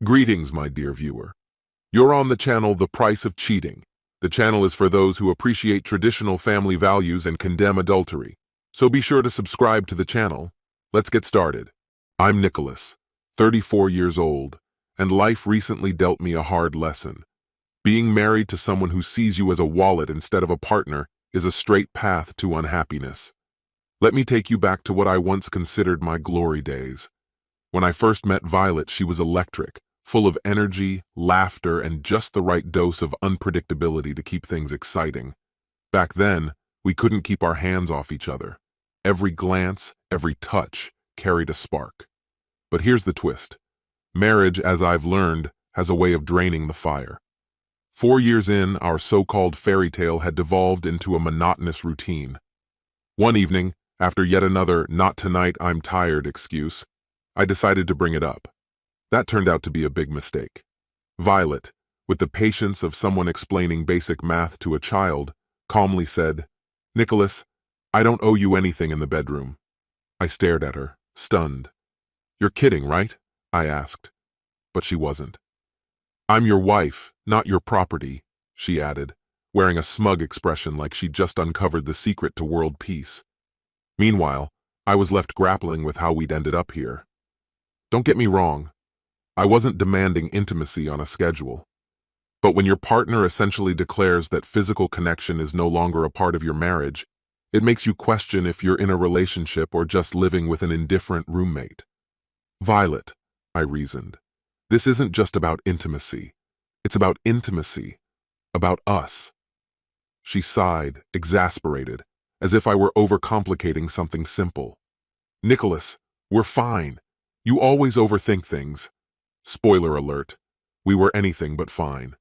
Greetings, my dear viewer. You're on the channel The Price of Cheating. The channel is for those who appreciate traditional family values and condemn adultery. So be sure to subscribe to the channel. Let's get started. I'm Nicholas, 34 years old, and life recently dealt me a hard lesson. Being married to someone who sees you as a wallet instead of a partner is a straight path to unhappiness. Let me take you back to what I once considered my glory days. When I first met Violet, she was electric, full of energy, laughter, and just the right dose of unpredictability to keep things exciting. Back then, we couldn't keep our hands off each other. Every glance, every touch carried a spark. But here's the twist. Marriage, as I've learned, has a way of draining the fire. 4 years in, our so-called fairy tale had devolved into a monotonous routine. One evening, after yet another "not tonight, I'm tired" excuse, I decided to bring it up. That turned out to be a big mistake. Violet, with the patience of someone explaining basic math to a child, calmly said, "Nicholas, I don't owe you anything in the bedroom." I stared at her, stunned. "You're kidding, right?" I asked. But she wasn't. "I'm your wife, not your property," she added, wearing a smug expression like she'd just uncovered the secret to world peace. Meanwhile, I was left grappling with how we'd ended up here. Don't get me wrong. I wasn't demanding intimacy on a schedule. But when your partner essentially declares that physical connection is no longer a part of your marriage, it makes you question if you're in a relationship or just living with an indifferent roommate. "Violet," I reasoned, "this isn't just about intimacy. It's about intimacy. About us." She sighed, exasperated, as if I were overcomplicating something simple. "Nicholas, we're fine. You always overthink things." Spoiler alert, we were anything but fine.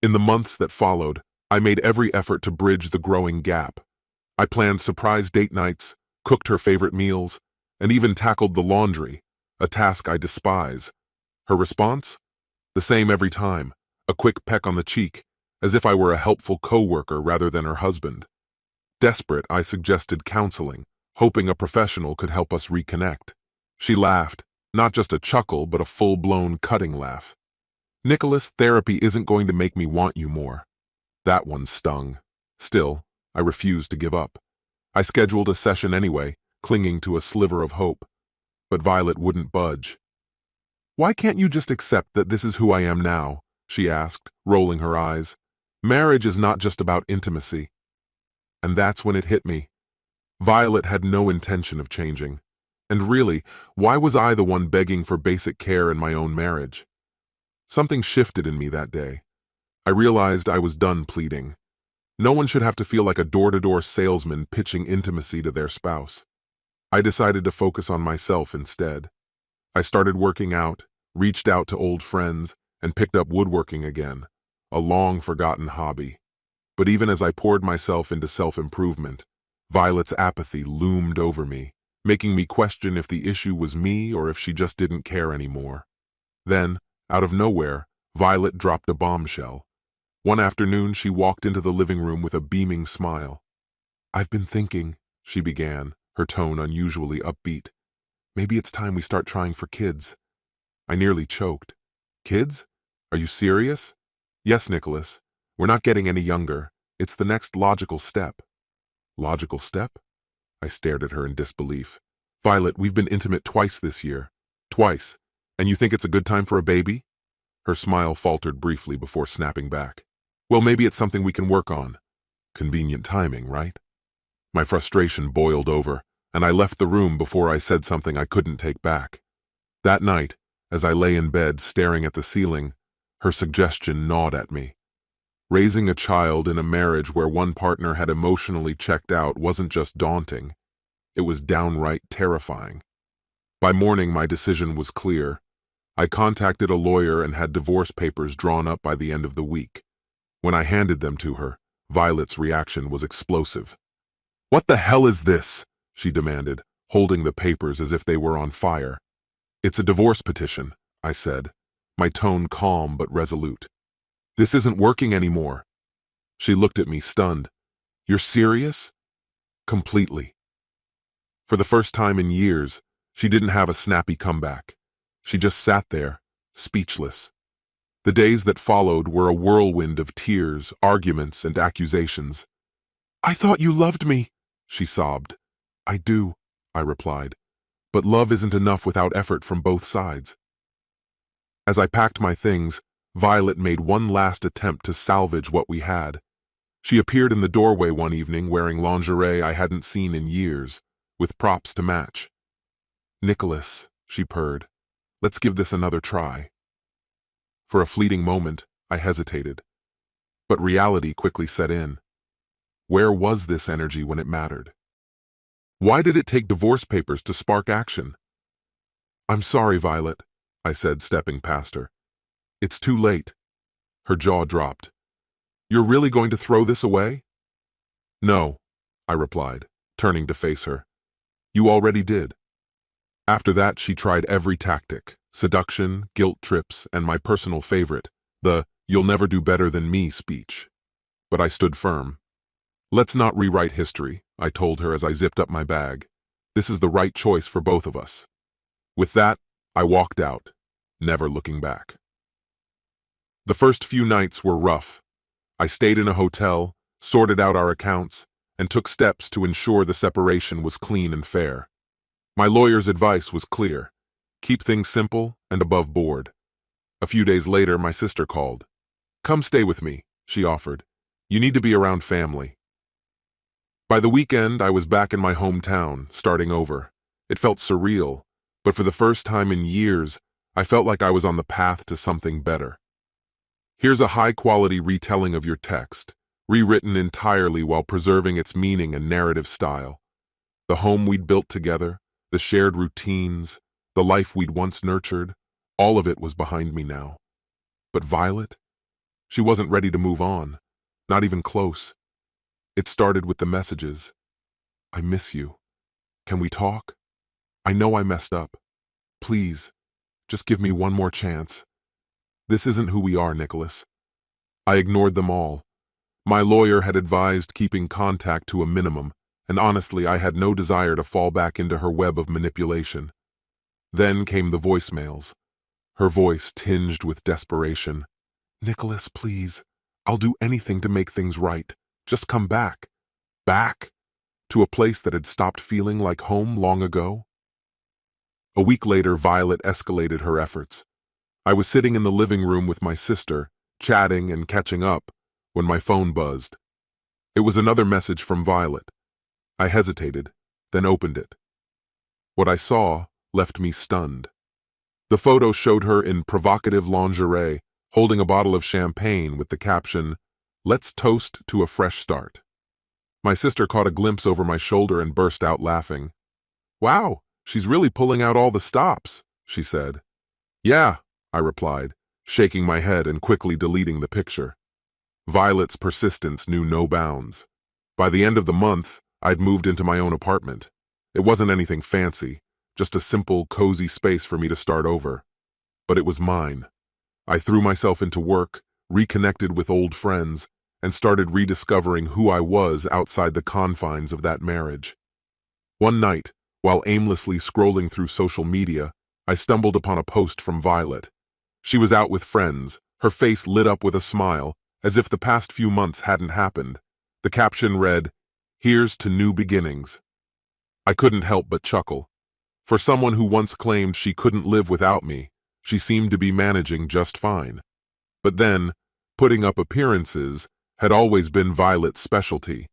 In the months that followed, I made every effort to bridge the growing gap. I planned surprise date nights, cooked her favorite meals, and even tackled the laundry, a task I despise. Her response? The same every time, a quick peck on the cheek, as if I were a helpful co-worker rather than her husband. Desperate, I suggested counseling, hoping a professional could help us reconnect. She laughed. Not just a chuckle, but a full-blown cutting laugh. "Nicholas, therapy isn't going to make me want you more." That one stung. Still, I refused to give up. I scheduled a session anyway, clinging to a sliver of hope. But Violet wouldn't budge. "Why can't you just accept that this is who I am now?" she asked, rolling her eyes. "Marriage is not just about intimacy." And that's when it hit me. Violet had no intention of changing. And really, why was I the one begging for basic care in my own marriage? Something shifted in me that day. I realized I was done pleading. No one should have to feel like a door-to-door salesman pitching intimacy to their spouse. I decided to focus on myself instead. I started working out, reached out to old friends, and picked up woodworking again, a long-forgotten hobby. But even as I poured myself into self-improvement, Violet's apathy loomed over me, making me question if the issue was me or if she just didn't care anymore. Then, out of nowhere, Violet dropped a bombshell. One afternoon, she walked into the living room with a beaming smile. "I've been thinking," she began, her tone unusually upbeat. "Maybe it's time we start trying for kids." I nearly choked. "Kids? Are you serious?" "Yes, Nicholas. We're not getting any younger. It's the next logical step." "Logical step?" I stared at her in disbelief. "Violet, we've been intimate twice this year. Twice. And you think it's a good time for a baby?" Her smile faltered briefly before snapping back. "Well, maybe it's something we can work on." Convenient timing, right? My frustration boiled over, and I left the room before I said something I couldn't take back. That night, as I lay in bed staring at the ceiling, her suggestion gnawed at me. Raising a child in a marriage where one partner had emotionally checked out wasn't just daunting. It was downright terrifying. By morning, my decision was clear. I contacted a lawyer and had divorce papers drawn up by the end of the week. When I handed them to her, Violet's reaction was explosive. "What the hell is this?" she demanded, holding the papers as if they were on fire. "It's a divorce petition," I said, my tone calm but resolute. "This isn't working anymore." She looked at me stunned. "You're serious?" "Completely." For the first time in years, she didn't have a snappy comeback. She just sat there, speechless. The days that followed were a whirlwind of tears, arguments, and accusations. "I thought you loved me," she sobbed. "I do," I replied. "But love isn't enough without effort from both sides." As I packed my things, Violet made one last attempt to salvage what we had. She appeared in the doorway one evening wearing lingerie I hadn't seen in years, with props to match. "Nicholas," she purred, "let's give this another try." For a fleeting moment, I hesitated. But reality quickly set in. Where was this energy when it mattered? Why did it take divorce papers to spark action? "I'm sorry, Violet," I said, stepping past her. "It's too late." Her jaw dropped. "You're really going to throw this away?" "No," I replied, turning to face her. "You already did." After that, she tried every tactic: seduction, guilt trips, and my personal favorite, the "you'll never do better than me" speech. But I stood firm. "Let's not rewrite history," I told her as I zipped up my bag. "This is the right choice for both of us." With that, I walked out, never looking back. The first few nights were rough. I stayed in a hotel, sorted out our accounts, and took steps to ensure the separation was clean and fair. My lawyer's advice was clear: keep things simple and above board. A few days later, my sister called. "Come stay with me," she offered. "You need to be around family." By the weekend, I was back in my hometown, starting over. It felt surreal, but for the first time in years, I felt like I was on the path to something better. Here's a high-quality retelling of your text, rewritten entirely while preserving its meaning and narrative style. The home we'd built together, the shared routines, the life we'd once nurtured, all of it was behind me now. But Violet? She wasn't ready to move on, not even close. It started with the messages. "I miss you. Can we talk? I know I messed up. Please, just give me one more chance. This isn't who we are, Nicholas." I ignored them all. My lawyer had advised keeping contact to a minimum, and honestly, I had no desire to fall back into her web of manipulation. Then came the voicemails, her voice tinged with desperation. "Nicholas, please. I'll do anything to make things right. Just come back." Back? To a place that had stopped feeling like home long ago? A week later, Violet escalated her efforts. I was sitting in the living room with my sister, chatting and catching up, when my phone buzzed. It was another message from Violet. I hesitated, then opened it. What I saw left me stunned. The photo showed her in provocative lingerie, holding a bottle of champagne with the caption, "Let's toast to a fresh start." My sister caught a glimpse over my shoulder and burst out laughing. "Wow, she's really pulling out all the stops," she said. "Yeah," I replied, shaking my head and quickly deleting the picture. Violet's persistence knew no bounds. By the end of the month, I'd moved into my own apartment. It wasn't anything fancy, just a simple, cozy space for me to start over. But it was mine. I threw myself into work, reconnected with old friends, and started rediscovering who I was outside the confines of that marriage. One night, while aimlessly scrolling through social media, I stumbled upon a post from Violet. She was out with friends, her face lit up with a smile, as if the past few months hadn't happened. The caption read, "Here's to new beginnings." I couldn't help but chuckle. For someone who once claimed she couldn't live without me, she seemed to be managing just fine. But then, putting up appearances had always been Violet's specialty.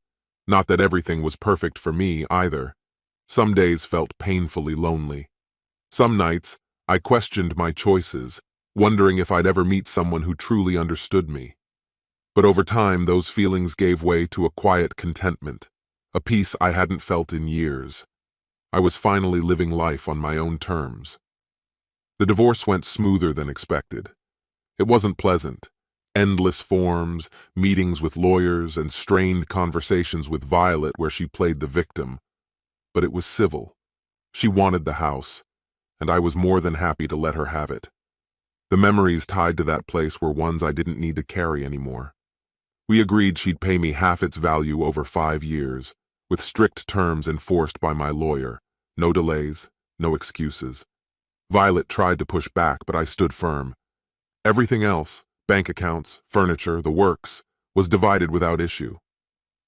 Not that everything was perfect for me either. Some days felt painfully lonely. Some nights, I questioned my choices, wondering if I'd ever meet someone who truly understood me. But over time, those feelings gave way to a quiet contentment, a peace I hadn't felt in years. I was finally living life on my own terms. The divorce went smoother than expected. It wasn't pleasant. Endless forms, meetings with lawyers, and strained conversations with Violet where she played the victim. But it was civil. She wanted the house, and I was more than happy to let her have it. The memories tied to that place were ones I didn't need to carry anymore. We agreed she'd pay me half its value over 5 years, with strict terms enforced by my lawyer. No delays, no excuses. Violet tried to push back, but I stood firm. Everything else, bank accounts, furniture, the works, was divided without issue.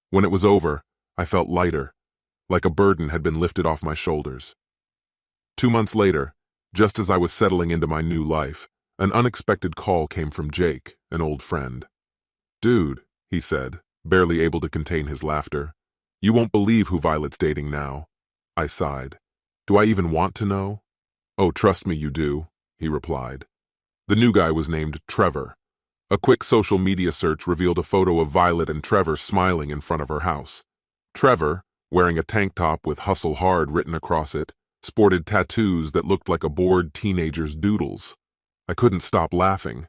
When it was over, I felt lighter, like a burden had been lifted off my shoulders. 2 months later, just as I was settling into my new life, an unexpected call came from Jake, an old friend. "Dude," he said, barely able to contain his laughter, "you won't believe who Violet's dating now." I sighed. "Do I even want to know?" "Oh, trust me, you do," he replied. The new guy was named Trevor. A quick social media search revealed a photo of Violet and Trevor smiling in front of her house. Trevor, wearing a tank top with "Hustle Hard" written across it, sported tattoos that looked like a bored teenager's doodles. I couldn't stop laughing.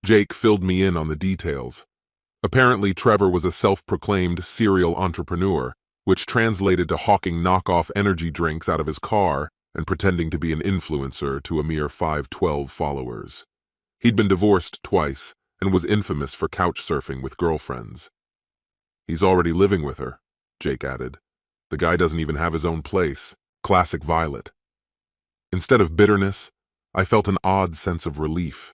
Jake filled me in on the details. Apparently, Trevor was a self-proclaimed serial entrepreneur, which translated to hawking knockoff energy drinks out of his car and pretending to be an influencer to a mere 512 followers. He'd been divorced twice and was infamous for couch surfing with girlfriends. "He's already living with her," Jake added. "The guy doesn't even have his own place. Classic Violet." Instead of bitterness, I felt an odd sense of relief.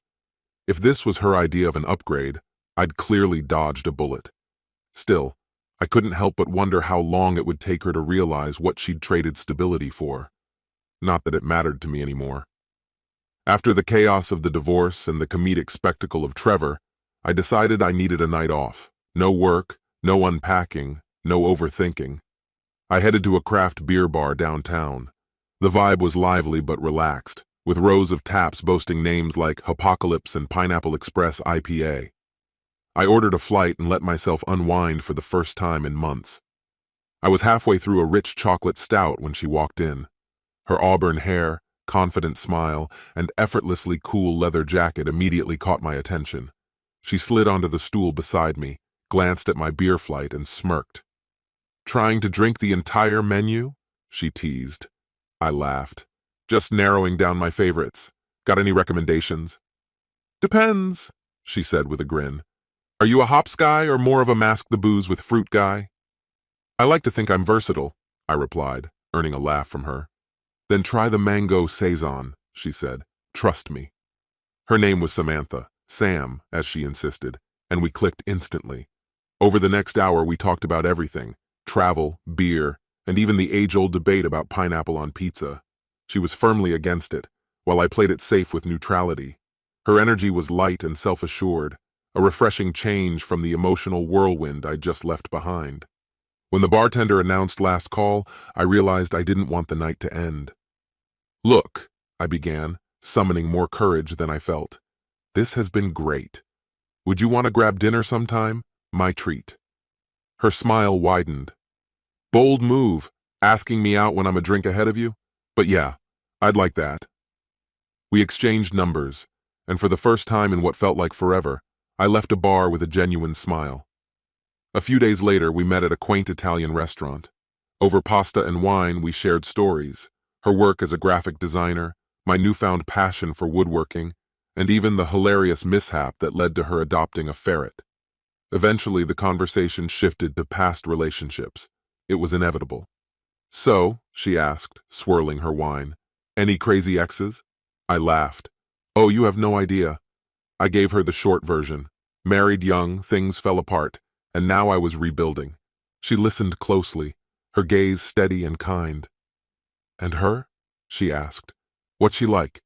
If this was her idea of an upgrade, I'd clearly dodged a bullet. Still, I couldn't help but wonder how long it would take her to realize what she'd traded stability for. Not that it mattered to me anymore. After the chaos of the divorce and the comedic spectacle of Trevor, I decided I needed a night off. No work, no unpacking, no overthinking. I headed to a craft beer bar downtown. The vibe was lively but relaxed, with rows of taps boasting names like Apocalypse and Pineapple Express IPA. I ordered a flight and let myself unwind for the first time in months. I was halfway through a rich chocolate stout when she walked in. Her auburn hair, confident smile, and effortlessly cool leather jacket immediately caught my attention. She slid onto the stool beside me, glanced at my beer flight, and smirked. "Trying to drink the entire menu?" she teased. I laughed. "Just narrowing down my favorites. Got any recommendations?" "Depends," she said with a grin. "Are you a hops guy or more of a mask the booze with fruit guy?" "I like to think I'm versatile," I replied, earning a laugh from her. "Then try the mango saison," she said. "Trust me." Her name was Samantha, Sam, as she insisted, and we clicked instantly. Over the next hour we talked about everything: travel, beer, and even the age-old debate about pineapple on pizza. She was firmly against it, while I played it safe with neutrality. Her energy was light and self-assured, a refreshing change from the emotional whirlwind I'd just left behind. When the bartender announced last call, I realized I didn't want the night to end. "Look," I began, summoning more courage than I felt. "This has been great. Would you want to grab dinner sometime? My treat." Her smile widened. "Bold move, asking me out when I'm a drink ahead of you? But yeah, I'd like that." We exchanged numbers, and for the first time in what felt like forever, I left a bar with a genuine smile. A few days later, we met at a quaint Italian restaurant. Over pasta and wine, we shared stories: her work as a graphic designer, my newfound passion for woodworking, and even the hilarious mishap that led to her adopting a ferret. Eventually, the conversation shifted to past relationships. It was inevitable. "So," she asked, swirling her wine, "any crazy exes?" I laughed. "Oh, you have no idea." I gave her the short version. Married young, things fell apart, and now I was rebuilding. She listened closely, her gaze steady and kind. "And her?" she asked. "What's she like?"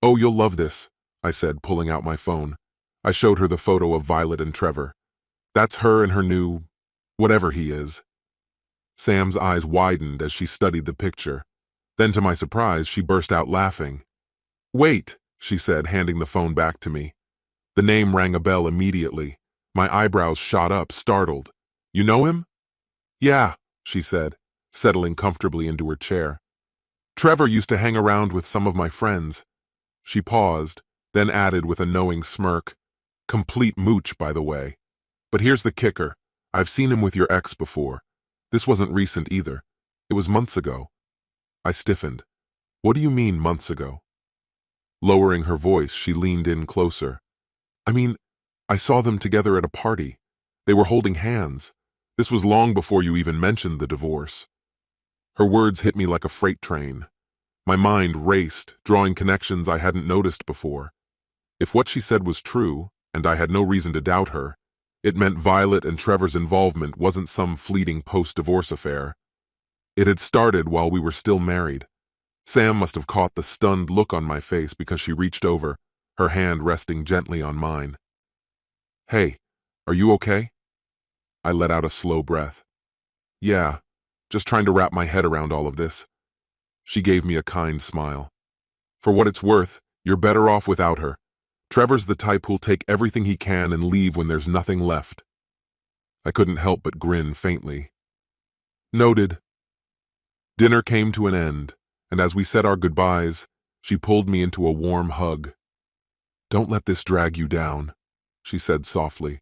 "Oh, you'll love this," I said, pulling out my phone. I showed her the photo of Violet and Trevor. "That's her and her new, whatever he is." Sam's eyes widened as she studied the picture. Then, to my surprise, she burst out laughing. "Wait," she said, handing the phone back to me. The name rang a bell immediately. My eyebrows shot up, startled. "You know him?" "Yeah," she said, settling comfortably into her chair. "Trevor used to hang around with some of my friends." She paused, then added with a knowing smirk, "Complete mooch, by the way. But here's the kicker. I've seen him with your ex before. This wasn't recent either. It was months ago." I stiffened. "What do you mean, months ago?" Lowering her voice, she leaned in closer. "I mean, I saw them together at a party. They were holding hands. This was long before you even mentioned the divorce." Her words hit me like a freight train. My mind raced, drawing connections I hadn't noticed before. If what she said was true, and I had no reason to doubt her, it meant Violet and Trevor's involvement wasn't some fleeting post-divorce affair. It had started while we were still married. Sam must have caught the stunned look on my face because she reached over, her hand resting gently on mine. "Hey, are you okay?" I let out a slow breath. "Yeah, just trying to wrap my head around all of this." She gave me a kind smile. "For what it's worth, you're better off without her. Trevor's the type who'll take everything he can and leave when there's nothing left." I couldn't help but grin faintly. Noted. Dinner came to an end, and as we said our goodbyes, she pulled me into a warm hug. "Don't let this drag you down," she said softly.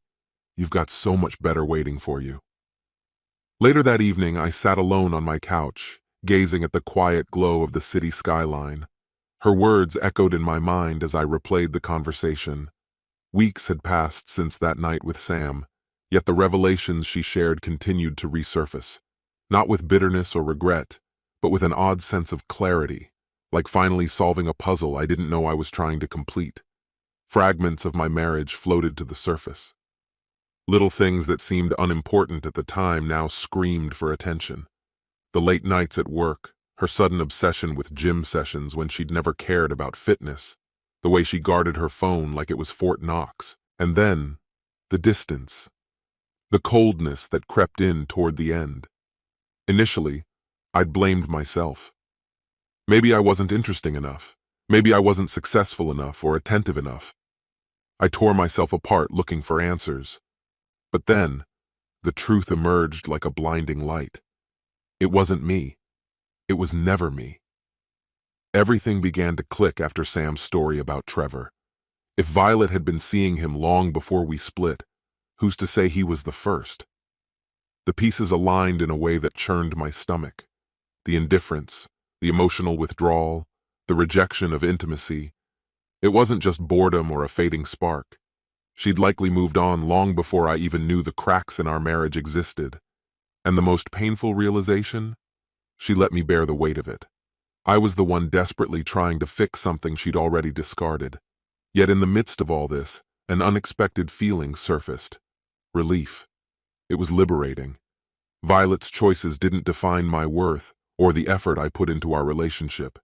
"You've got so much better waiting for you." Later that evening, I sat alone on my couch, gazing at the quiet glow of the city skyline. Her words echoed in my mind as I replayed the conversation. Weeks had passed since that night with Sam, yet the revelations she shared continued to resurface, not with bitterness or regret, but with an odd sense of clarity, like finally solving a puzzle I didn't know I was trying to complete. Fragments of my marriage floated to the surface. Little things that seemed unimportant at the time now screamed for attention. The late nights at work, her sudden obsession with gym sessions when she'd never cared about fitness, the way she guarded her phone like it was Fort Knox, and then the distance, the coldness that crept in toward the end. Initially, I'd blamed myself. Maybe I wasn't interesting enough. Maybe I wasn't successful enough or attentive enough. I tore myself apart looking for answers. But then, the truth emerged like a blinding light. It wasn't me. It was never me. Everything began to click after Sam's story about Trevor. If Violet had been seeing him long before we split, who's to say he was the first? The pieces aligned in a way that churned my stomach. The indifference, the emotional withdrawal, the rejection of intimacy. It wasn't just boredom or a fading spark. She'd likely moved on long before I even knew the cracks in our marriage existed. And the most painful realization? She let me bear the weight of it. I was the one desperately trying to fix something she'd already discarded. Yet in the midst of all this, an unexpected feeling surfaced. Relief. It was liberating. Violet's choices didn't define my worth or the effort I put into our relationship.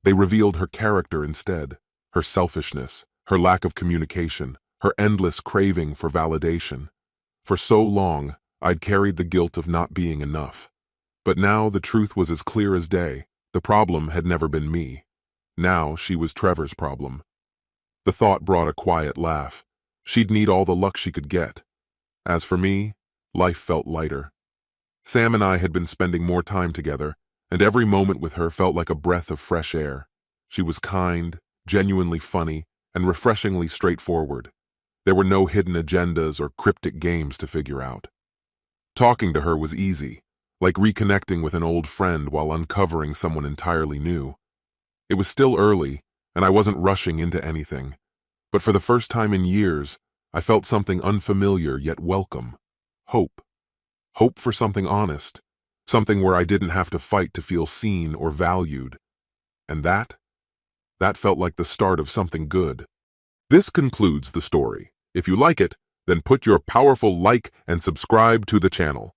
They revealed her character instead, her selfishness, her lack of communication, her endless craving for validation. For so long, I'd carried the guilt of not being enough. But now the truth was as clear as day. The problem had never been me. Now she was Trevor's problem. The thought brought a quiet laugh. She'd need all the luck she could get. As for me, life felt lighter. Sam and I had been spending more time together, and every moment with her felt like a breath of fresh air. She was kind, genuinely funny, and refreshingly straightforward. There were no hidden agendas or cryptic games to figure out. Talking to her was easy, like reconnecting with an old friend while uncovering someone entirely new. It was still early, and I wasn't rushing into anything. But for the first time in years, I felt something unfamiliar yet welcome. Hope. Hope for something honest. Something where I didn't have to fight to feel seen or valued. And that felt like the start of something good. This concludes the story. If you like it, then put your powerful like and subscribe to the channel.